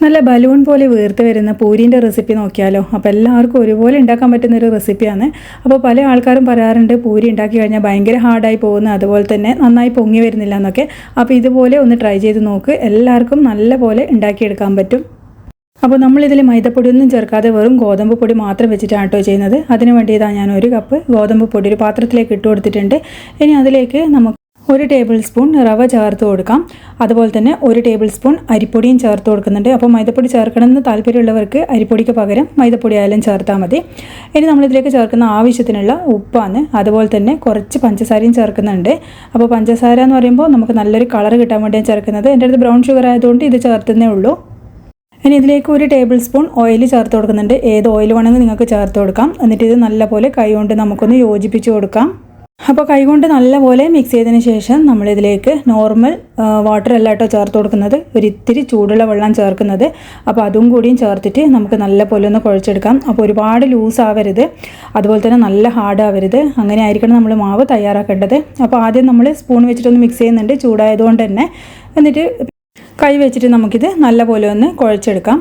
നല്ല ബലൂൺ പോലെ വീർത്ത് വരുന്ന പൂരിൻ്റെ റെസിപ്പി നോക്കിയാലോ. അപ്പോൾ എല്ലാവർക്കും ഒരുപോലെ ഉണ്ടാക്കാൻ പറ്റുന്നൊരു റെസിപ്പിയാണ്. അപ്പോൾ പല ആൾക്കാരും പറയാറുണ്ട് പൂരി ഉണ്ടാക്കി കഴിഞ്ഞാൽ ഭയങ്കര ഹാർഡായി പോകുന്നു, അതുപോലെ തന്നെ നന്നായി പൊങ്ങി വരുന്നില്ല എന്നൊക്കെ. അപ്പോൾ ഇതുപോലെ ഒന്ന് ട്രൈ ചെയ്ത് നോക്ക്, എല്ലാവർക്കും നല്ല പോലെ ഉണ്ടാക്കിയെടുക്കാൻ പറ്റും. അപ്പോൾ നമ്മളിതിൽ മൈദപ്പൊടിയൊന്നും ചേർക്കാതെ വെറും ഗോതമ്പ് പൊടി മാത്രം വെച്ചിട്ടാണ് കേട്ടോ ചെയ്യുന്നത്. അതിന് വേണ്ടിയതാണ് ഞാൻ 1 കപ്പ് ഗോതമ്പ് പൊടി ഒരു പാത്രത്തിലേക്ക് ഇട്ട് കൊടുത്തിട്ടുണ്ട്. ഇനി അതിലേക്ക് നമുക്ക് 1 ടേബിൾ സ്പൂൺ റവ ചേർത്ത് കൊടുക്കാം. അതുപോലെ തന്നെ 1 ടേബിൾ സ്പൂൺ അരിപ്പൊടിയും ചേർത്ത് കൊടുക്കുന്നുണ്ട്. അപ്പോൾ മൈദപ്പൊടി ചേർക്കണമെന്ന് താല്പര്യമുള്ളവർക്ക് അരിപ്പൊടിക്ക് പകരം മൈദപ്പൊടി ആയാലും ചേർത്താൽ മതി. ഇനി നമ്മളിതിലേക്ക് ചേർക്കുന്ന ആവശ്യത്തിനുള്ള ഉപ്പാണ്. അതുപോലെ തന്നെ കുറച്ച് പഞ്ചസാരയും ചേർക്കുന്നുണ്ട്. അപ്പോൾ പഞ്ചസാര എന്ന് പറയുമ്പോൾ നമുക്ക് നല്ലൊരു കളർ കിട്ടാൻ വേണ്ടിയാണ് ചേർക്കുന്നത്. എൻ്റെ അടുത്ത് ബ്രൗൺ ഷുഗർ ആയതുകൊണ്ട് ഇത് ചേർത്തുന്നേ ഉള്ളൂ. ഇനി ഇതിലേക്ക് 1 ടേബിൾ സ്പൂൺ ഓയിൽ ചേർത്ത് കൊടുക്കുന്നുണ്ട്. ഏത് ഓയിൽ വേണമെങ്കിൽ നിങ്ങൾക്ക് ചേർത്ത് കൊടുക്കാം. എന്നിട്ട് ഇത് നല്ലപോലെ കൈകൊണ്ട് നമുക്കൊന്ന് യോജിപ്പിച്ച് കൊടുക്കാം. അപ്പോൾ കൈകൊണ്ട് നല്ലപോലെ മിക്സ് ചെയ്തതിന് ശേഷം നമ്മളിതിലേക്ക് നോർമൽ വാട്ടർ അല്ല കേട്ടോ ചേർത്ത് കൊടുക്കുന്നത്, ഒരിത്തിരി ചൂടുള്ള വെള്ളം ചേർക്കുന്നത്. അപ്പോൾ അതും കൂടിയും ചേർത്തിട്ട് നമുക്ക് നല്ലപോലെ ഒന്ന് കുഴച്ചെടുക്കാം. അപ്പോൾ ഒരുപാട് ലൂസ് ആവരുത്, അതുപോലെ തന്നെ നല്ല ഹാർഡ് ആവരുത്. അങ്ങനെ ആയിരിക്കണം നമ്മൾ മാവ് തയ്യാറാക്കേണ്ടത്. അപ്പോൾ ആദ്യം നമ്മൾ സ്പൂൺ വെച്ചിട്ടൊന്ന് മിക്സ് ചെയ്യുന്നുണ്ട് ചൂടായതുകൊണ്ട് തന്നെ. എന്നിട്ട് കൈ വെച്ചിട്ട് നമുക്കിത് നല്ലപോലെ ഒന്ന് കുഴച്ചെടുക്കാം.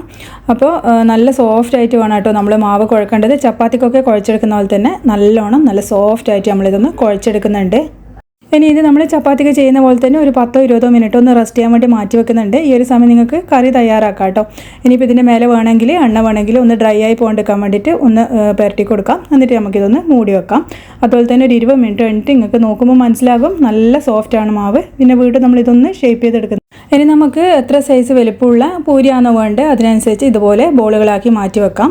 അപ്പോൾ നല്ല സോഫ്റ്റ് ആയിട്ട് വേണം കേട്ടോ നമ്മൾ മാവ് കുഴക്കേണ്ടത്. ചപ്പാത്തിക്കൊക്കെ കുഴച്ചെടുക്കുന്ന പോലെ തന്നെ നല്ലോണം നല്ല സോഫ്റ്റ് ആയിട്ട് നമ്മളിതൊന്ന് കുഴച്ചെടുക്കുന്നുണ്ട്. ഇനി ഇത് നമ്മൾ ചപ്പാത്തിക്ക് ചെയ്യുന്ന പോലെ തന്നെ ഒരു 10-20 മിനിറ്റ് ഒന്ന് റെസ്റ്റ് ചെയ്യാൻ വേണ്ടി മാറ്റി വെക്കുന്നുണ്ട്. ഈ ഒരു സമയം നിങ്ങൾക്ക് കറി തയ്യാറാക്കാം കേട്ടോ. ഇനിയിപ്പോൾ ഇതിൻ്റെ മേലെ വേണമെങ്കിൽ എണ്ണ വേണമെങ്കിൽ ഒന്ന് ഡ്രൈ ആയി പോകാണ്ടിരിക്കാൻ വേണ്ടിയിട്ട് ഒന്ന് പുരട്ടി കൊടുക്കാം. എന്നിട്ട് നമുക്കിതൊന്ന് മൂടി വെക്കാം. അതുപോലെ തന്നെ ഒരു 20 മിനിറ്റ് കഴിഞ്ഞിട്ട് നിങ്ങൾക്ക് നോക്കുമ്പോൾ മനസ്സിലാകും നല്ല സോഫ്റ്റാണ് മാവ്. പിന്നെ വീണ്ടും നമ്മളിതൊന്ന് ഷേപ്പ് ചെയ്തെടുക്കുന്നത്. ഇനി നമുക്ക് എത്ര സൈസ് വലിപ്പമുള്ള പൂരിയാണോ വേണ്ടത് അതിനനുസരിച്ച് ഇതുപോലെ ബോളുകളാക്കി മാറ്റി വെക്കാം.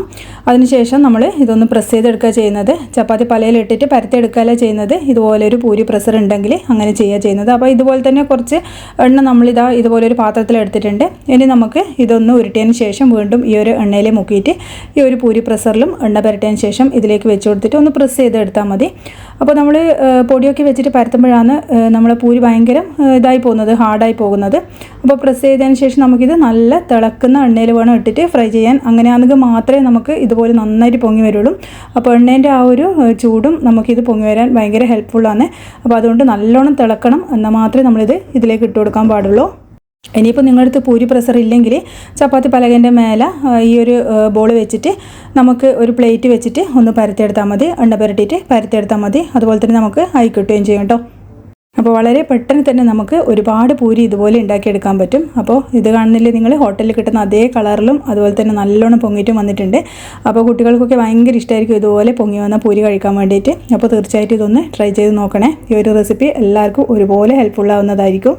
അതിനുശേഷം നമ്മൾ ഇതൊന്ന് പ്രസ് ചെയ്തെടുക്കുക ചെയ്യുന്നത്. ചപ്പാത്തി പലയിലിട്ടിട്ട് പരത്തിയെടുക്കുകയല്ല ചെയ്യുന്നത്. ഇതുപോലെ ഒരു പൂരി പ്രസർ ഉണ്ടെങ്കിൽ അങ്ങനെ ചെയ്യുക ചെയ്യുന്നത്. അപ്പോൾ ഇതുപോലെ തന്നെ കുറച്ച് എണ്ണ നമ്മളിതാ ഇതുപോലെ ഒരു പാത്രത്തിൽ എടുത്തിട്ടുണ്ട്. ഇനി നമുക്ക് ഇതൊന്ന് ഉരുട്ടിയതിന് ശേഷം വീണ്ടും ഈ ഒരു എണ്ണയിൽ മുക്കിയിട്ട് ഈ ഒരു പൂരി പ്രസറിലും എണ്ണ പുരട്ടിയതിന് ശേഷം ഇതിലേക്ക് വെച്ച് കൊടുത്തിട്ട് ഒന്ന് പ്രസ് ചെയ്തെടുത്താൽ മതി. അപ്പോൾ നമ്മൾ പൊടിയൊക്കെ വെച്ചിട്ട് പരത്തുമ്പോഴാണ് നമ്മളെ പൂരി ഭയങ്കര ഇതായി പോകുന്നത്, ഹാർഡായി പോകുന്നത്. അപ്പോൾ പ്രസ് ചെയ്തതിന് ശേഷം നമുക്കിത് നല്ല തിളക്കുന്ന എണ്ണയിൽ വേണം ഇട്ടിട്ട് ഫ്രൈ ചെയ്യാൻ. അങ്ങനെയാണെങ്കിൽ മാത്രമേ നമുക്ക് ഇതുപോലെ നന്നായിട്ട് പൊങ്ങി വരുള്ളൂ. അപ്പോൾ എണ്ണേൻ്റെ ആ ഒരു ചൂടും നമുക്കിത് പൊങ്ങി വരാൻ ഭയങ്കര ഹെൽപ്ഫുള്ളാണ്. അപ്പോൾ അതുകൊണ്ട് നല്ലോണം തിളക്കണം, എന്നാൽ മാത്രമേ നമ്മളിത് ഇതിലേക്ക് ഇട്ട് കൊടുക്കാൻ പാടുള്ളൂ. ഇനിയിപ്പോൾ നിങ്ങളുടെ അടുത്ത് പൂരി പ്രസർ ഇല്ലെങ്കിൽ ചപ്പാത്തി പലകേൻ്റെ മേലെ ഈ ഒരു ബോൾ വെച്ചിട്ട് നമുക്ക് ഒരു പ്ലേറ്റ് വെച്ചിട്ട് ഒന്ന് പരത്തിയെടുത്താൽ മതി. എണ്ണ പുരട്ടിയിട്ട് പരത്തിയെടുത്താൽ മതി. അതുപോലെ തന്നെ നമുക്ക് ആയി കിട്ടുകയും ചെയ്യും കേട്ടോ. അപ്പോൾ വളരെ പെട്ടെന്ന് തന്നെ നമുക്ക് ഒരുപാട് പൂരി ഇതുപോലെ ഉണ്ടാക്കിയെടുക്കാൻ പറ്റും. അപ്പോൾ ഇത് കാണുന്നില്ലേ നിങ്ങൾ, ഹോട്ടലിൽ കിട്ടുന്ന അതേ കളറിലും അതുപോലെ തന്നെ നല്ലോണം പൊങ്ങിയിട്ടും വന്നിട്ടുണ്ട്. അപ്പോൾ കുട്ടികൾക്കൊക്കെ ഭയങ്കര ഇഷ്ടമായിരിക്കും ഇതുപോലെ പൊങ്ങി വന്ന പൂരി കഴിക്കാൻ വേണ്ടിയിട്ട്. അപ്പോൾ തീർച്ചയായിട്ടും ഇതൊന്ന് ട്രൈ ചെയ്ത് നോക്കണേ. ഈ ഒരു റെസിപ്പി എല്ലാവർക്കും ഒരുപോലെ ഹെൽപ്ഫുള്ളാവുന്നതായിരിക്കും.